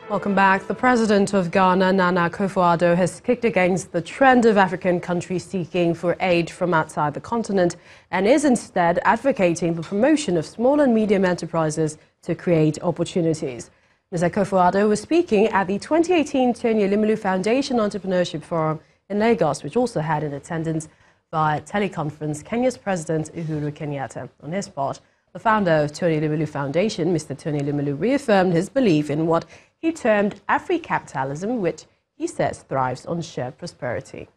Welcome back. The president of Ghana, Nana Akufo-Addo, has kicked against the trend of African countries seeking for aid from outside the continent and is instead advocating the promotion of small and medium enterprises to create opportunities. Ms. Akufo-Addo was speaking at the 2018 Tony Elumelu Foundation Entrepreneurship Forum in Lagos, which also had in attendance via teleconference Kenya's President Uhuru Kenyatta. On his part, the founder of Tony Elumelu Foundation, Mr. Tony Elumelu, reaffirmed his belief in what he termed Afri-capitalism, which he says thrives on shared prosperity.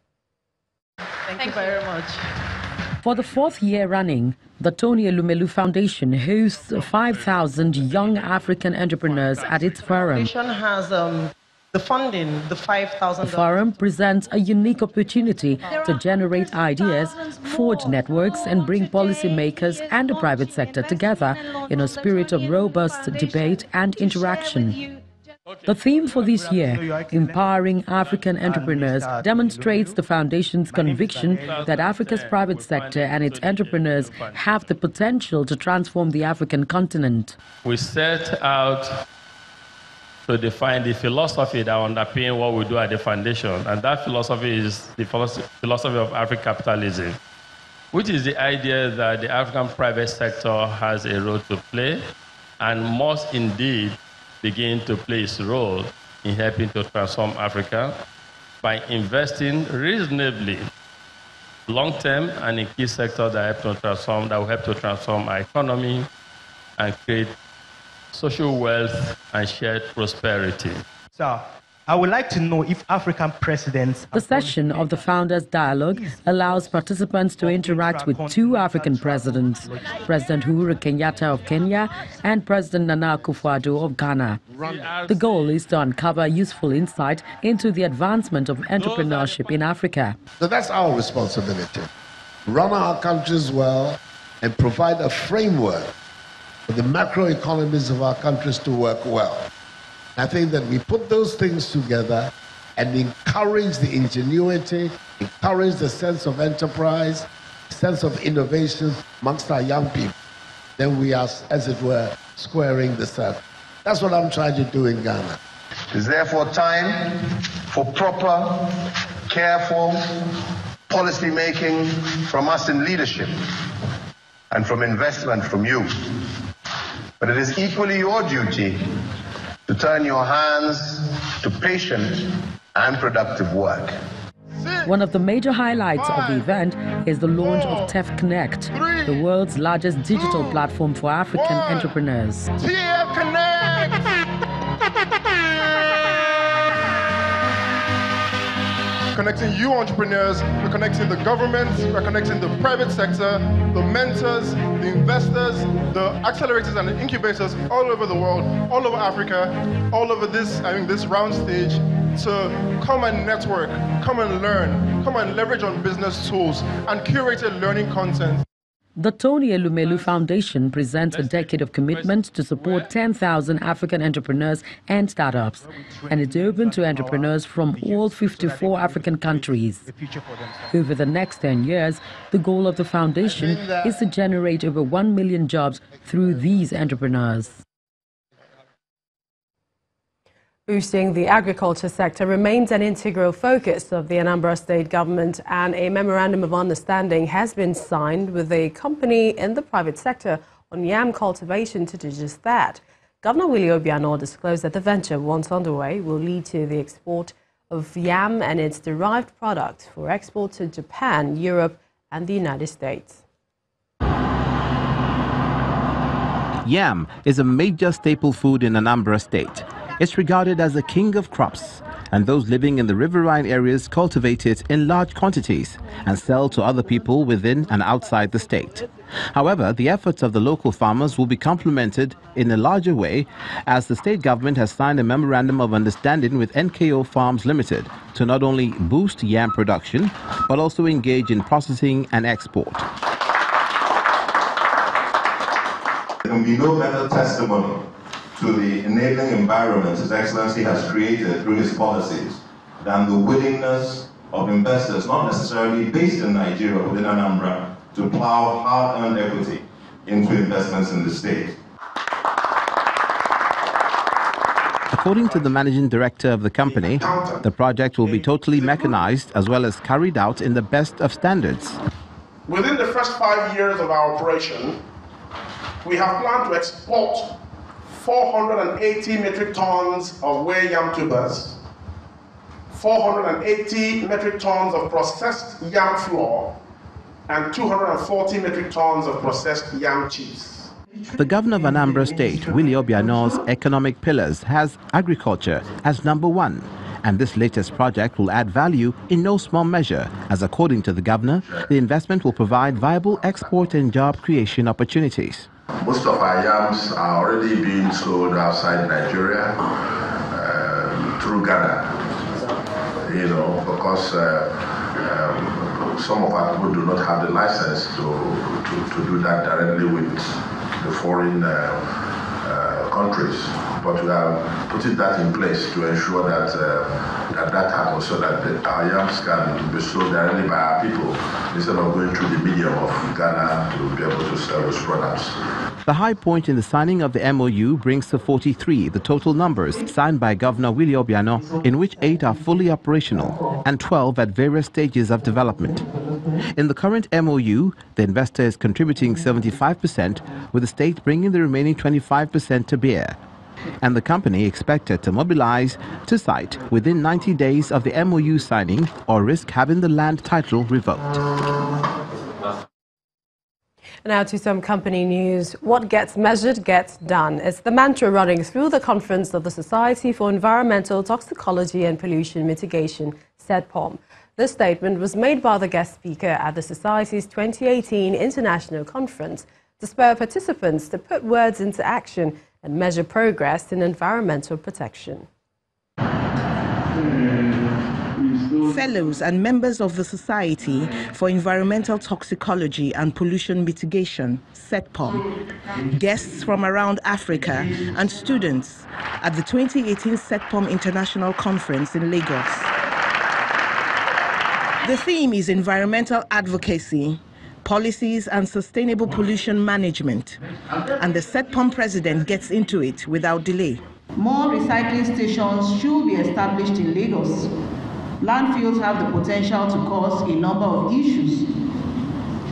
Thank you very much. For the fourth year running, the Tony Elumelu Foundation hosts 5,000 young African entrepreneurs at its forum. The foundation has the funding, the 5,000. The forum presents a unique opportunity to generate ideas, forge networks, and bring policymakers and the private sector together in a spirit of robust debate and interaction. The theme for this year, Empowering African Entrepreneurs, demonstrates the Foundation's conviction that Africa's private sector and its entrepreneurs have the potential to transform the African continent. We set out to define the philosophy that underpins what we do at the Foundation, and that philosophy is the philosophy of Afri-capitalism, which is the idea that the African private sector has a role to play and must indeed begin to play its role in helping to transform Africa by investing reasonably long-term and in key sectors that will help to transform our economy and create social wealth and shared prosperity. So, I would like to know if African presidents... The session of the Founders Dialogue allows participants to interact with two African presidents, President Uhuru Kenyatta of Kenya and President Nana Akufo-Addo of Ghana. The goal is to uncover useful insight into the advancement of entrepreneurship in Africa. So that's our responsibility. Run our countries well and provide a framework for the macroeconomies of our countries to work well. I think that we put those things together and encourage the ingenuity, encourage the sense of enterprise, sense of innovation amongst our young people. Then we are, as it were, squaring the circle. That's what I'm trying to do in Ghana. It's therefore time for proper, careful policy making from us in leadership and from investment from you. But it is equally your duty to turn your hands to patient and productive work. One of the major highlights of the event is the launch of Tack, the world's largest digital platform for African entrepreneurs. Connecting you entrepreneurs, we're connecting the government, we're connecting the private sector, the mentors, the investors, the accelerators and the incubators all over the world, all over Africa, all over this round stage to come and network, come and learn, come and leverage on business tools and curated learning content. The Tony Elumelu Foundation presents a decade of commitment to support 10,000 African entrepreneurs and startups, and it's open to entrepreneurs from all 54 African countries. Over the next 10 years, the goal of the foundation is to generate over 1 million jobs through these entrepreneurs. Boosting the agriculture sector remains an integral focus of the Anambra State government, and a memorandum of understanding has been signed with a company in the private sector on yam cultivation to do just that. Governor Willie Obiano disclosed that the venture, once underway, will lead to the export of yam and its derived products for export to Japan, Europe, and the United States. Yam is a major staple food in Anambra State. It's regarded as the king of crops, and those living in the riverine areas cultivate it in large quantities and sell to other people within and outside the state. However, the efforts of the local farmers will be complemented in a larger way, as the state government has signed a memorandum of understanding with NKO Farms Limited to not only boost yam production, but also engage in processing and export. There can be no better testimony to the enabling environment His Excellency has created through his policies than the willingness of investors, not necessarily based in Nigeria but in Anambra, to plow hard-earned equity into investments in the state. According to the managing director of the company, the project will be totally mechanized as well as carried out in the best of standards. Within the first 5 years of our operation, we have planned to export 480 metric tons of whey yam tubers, 480 metric tons of processed yam flour, and 240 metric tons of processed yam cheese. The governor of Anambra State, Willie Obiano's economic pillars has agriculture as number one, and this latest project will add value in no small measure, as according to the governor, the investment will provide viable export and job creation opportunities. Most of our yams are already being sold outside Nigeria through Ghana, because some of our people do not have the license to do that directly with the foreign countries. But we are putting that in place to ensure that that happens, so that our yams can be sold directly by our people instead of going through the medium of Ghana to be able to sell those products. The high point in the signing of the MOU brings to 43 the total numbers signed by Governor Willie Obiano, in which 8 are fully operational and 12 at various stages of development. In the current MOU, the investor is contributing 75%, with the state bringing the remaining 25% to bear. And the company expected to mobilize to site within 90 days of the MOU signing or risk having the land title revoked. Now to some company news. What gets measured gets done. It's the mantra running through the conference of the Society for Environmental Toxicology and Pollution Mitigation, SETPOM. This statement was made by the guest speaker at the Society's 2018 International Conference to spur participants to put words into action and measure progress in environmental protection. Fellows and members of the Society for Environmental Toxicology and Pollution Mitigation, SETPOM, guests from around Africa, and students at the 2018 SETPOM International Conference in Lagos. The theme is environmental advocacy, policies and sustainable pollution management, and the SETPOM president gets into it without delay. More recycling stations should be established in Lagos. Landfills have the potential to cause a number of issues.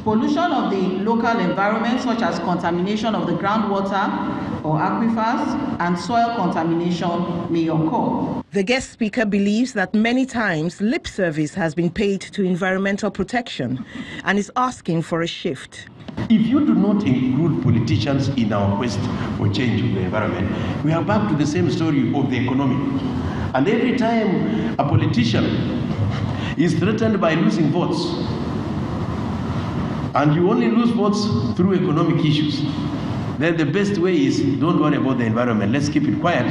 Pollution of the local environment, such as contamination of the groundwater or aquifers, and soil contamination may occur. The guest speaker believes that many times lip service has been paid to environmental protection and is asking for a shift. If you do not include politicians in our quest for change of the environment, we are back to the same story of the economy. And every time a politician is threatened by losing votes, and you only lose votes through economic issues, then the best way is don't worry about the environment, let's keep it quiet.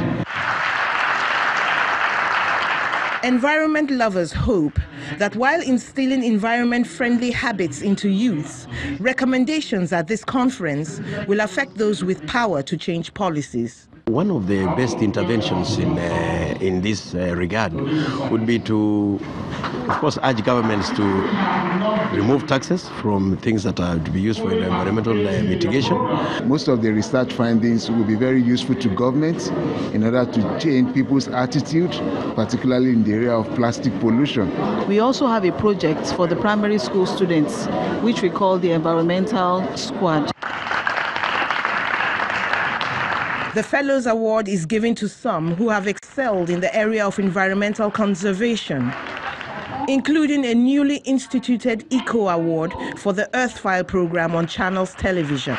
Environment lovers hope that while instilling environment-friendly habits into youths, recommendations at this conference will affect those with power to change policies. One of the best interventions in this regard would be to, of course, urge governments to remove taxes from things that are to be used for environmental mitigation. Most of the research findings will be very useful to governments in order to change people's attitude, particularly in the area of plastic pollution. We also have a project for the primary school students, which we call the Environmental Squad. The Fellows Award is given to some who have excelled in the area of environmental conservation, including a newly instituted Eco Award for the Earthfile program on Channels Television.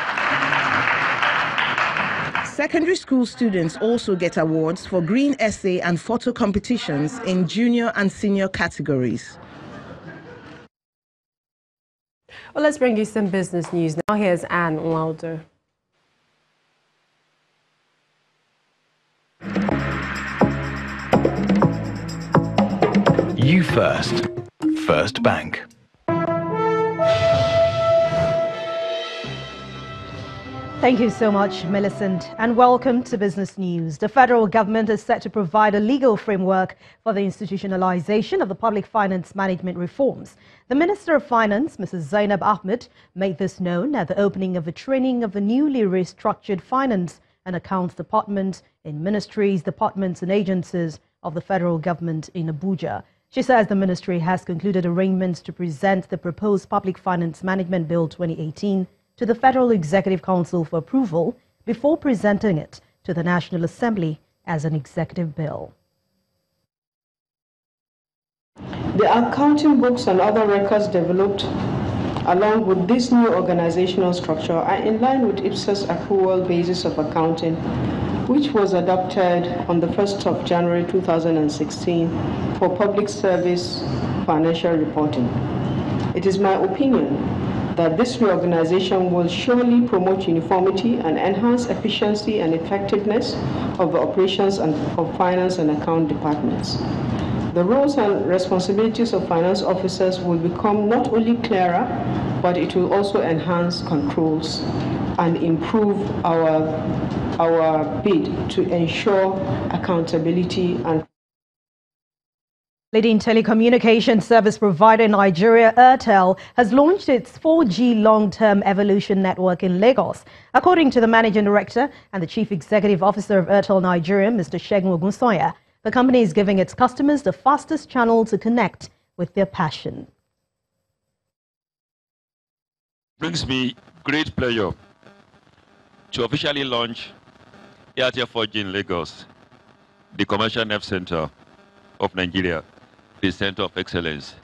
Secondary school students also get awards for green essay and photo competitions in junior and senior categories. Well, let's bring you some business news now. Here's Anne Lauder. You First. First Bank. Thank you so much, Millicent, and welcome to Business News. The federal government is set to provide a legal framework for the institutionalization of the public finance management reforms. The Minister of Finance, Mrs. Zainab Ahmed, made this known at the opening of the training of the newly restructured Finance and Accounts Department in ministries, departments and agencies of the federal government in Abuja. She says the ministry has concluded arrangements to present the proposed Public Finance Management Bill 2018 to the Federal Executive Council for approval before presenting it to the National Assembly as an executive bill. The accounting books and other records developed along with this new organizational structure are in line with IPSA's accrual basis of accounting, which was adopted on the 1st of January 2016 for public service financial reporting. It is my opinion that this reorganization will surely promote uniformity and enhance efficiency and effectiveness of the operations of finance and account departments. The roles and responsibilities of finance officers will become not only clearer, but it will also enhance controls and improve our bid to ensure accountability and Leading telecommunications service provider in Nigeria, Airtel, has launched its 4G long-term evolution network in Lagos. According to the managing director and the chief executive officer of Airtel Nigeria, Mr. Segun Ogunsoya, the company is giving its customers the fastest channel to connect with their passion. Brings me great pleasure to officially launch Airtel 4G in Lagos, the commercial nerve center of Nigeria, the center of excellence.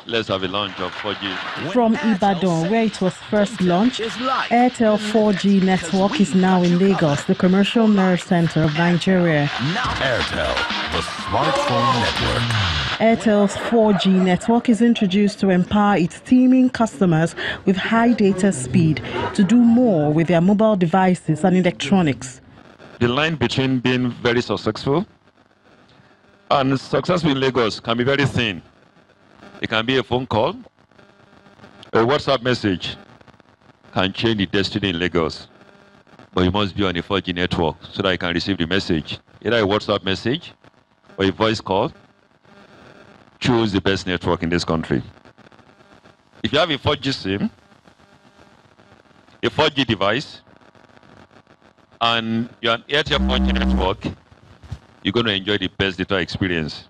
Let's have a launch of 4G. From Ibadan, where it was first launched, Airtel 4G network is now in Lagos, the commercial nerve center of Nigeria. Airtel, the smartphone network. Airtel's 4G network is introduced to empower its teeming customers with high data speed to do more with their mobile devices and electronics. The line between being very successful and successful in Lagos can be very thin. It can be a phone call, a WhatsApp message can change the destiny in Lagos. But you must be on a 4G network so that you can receive the message. Either a WhatsApp message or a voice call. Choose the best network in this country. If you have a 4G SIM, a 4G device, and you're on Airtel 4G network, you're going to enjoy the best data experience.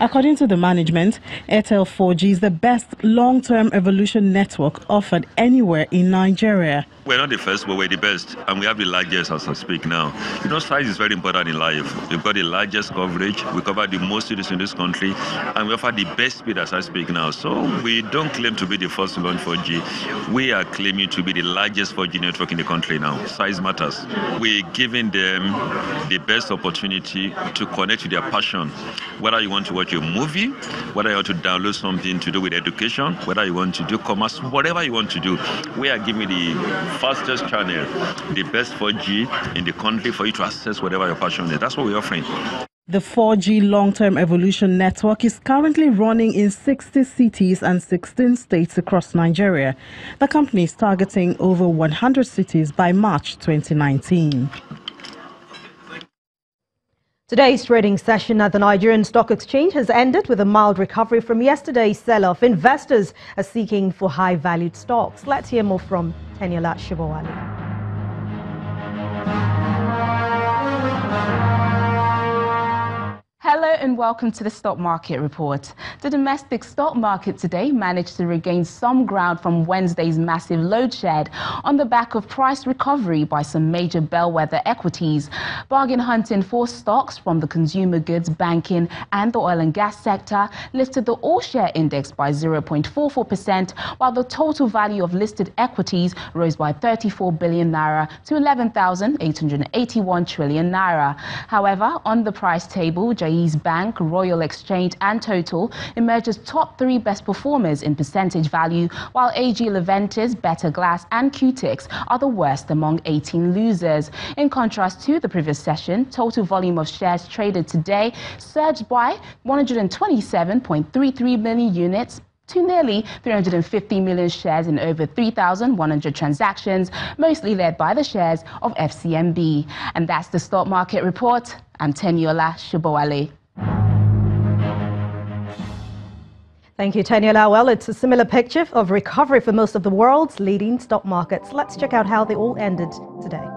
According to the management, Airtel 4G is the best long-term evolution network offered anywhere in Nigeria. We're not the first, but we're the best, and we have the largest as I speak now. You know, size is very important in life. We've got the largest coverage, we cover the most cities in this country, and we offer the best speed as I speak now. So we don't claim to be the first to launch 4G. We are claiming to be the largest 4G network in the country now. Size matters. We're giving them the best opportunity to connect to their passion. Whether you want to watch a movie, whether you want to download something to do with education, whether you want to do commerce, whatever you want to do, we are giving the fastest channel, the best 4G in the country for you to access whatever your passion is. That's what we're offering. The 4G long-term evolution network is currently running in 60 cities and 16 states across Nigeria. The company is targeting over 100 cities by March 2019. Today's trading session at the Nigerian Stock Exchange has ended with a mild recovery from yesterday's sell-off. Investors are seeking for high-valued stocks. Let's hear more from Kenyatta Shibowale. Hello and welcome to the Stock Market Report. The domestic stock market today managed to regain some ground from Wednesday's massive load shed on the back of price recovery by some major bellwether equities. Bargain hunting for stocks from the consumer goods, banking and the oil and gas sector lifted the all-share index by 0.44%, while the total value of listed equities rose by 34 billion naira to 11,881 trillion naira. However, on the price table, Bank, Royal Exchange and Total emerged as top three best performers in percentage value, while AG Leventis, Better Glass and Qtix are the worst among 18 losers. In contrast to the previous session, total volume of shares traded today surged by 127.33 million units to nearly 350 million shares in over 3,100 transactions, mostly led by the shares of FCMB. And that's the Stock Market Report. I'm Teniola Shibowale. Thank you, Teniola. Well, it's a similar picture of recovery for most of the world's leading stock markets. Let's check out how they all ended today.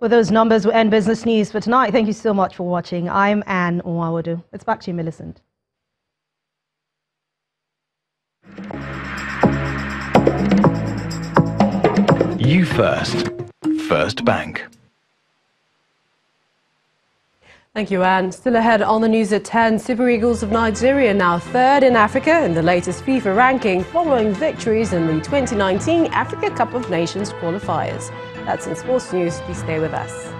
With those numbers, we end business news for tonight. Thank you so much for watching. I'm Anne Onwawodu. It's back to you, Millicent. You First. First Bank. Thank you, Anne. Still ahead on the news at 10, Super Eagles of Nigeria now third in Africa in the latest FIFA ranking following victories in the 2019 Africa Cup of Nations qualifiers. That's in sports news. Please stay with us.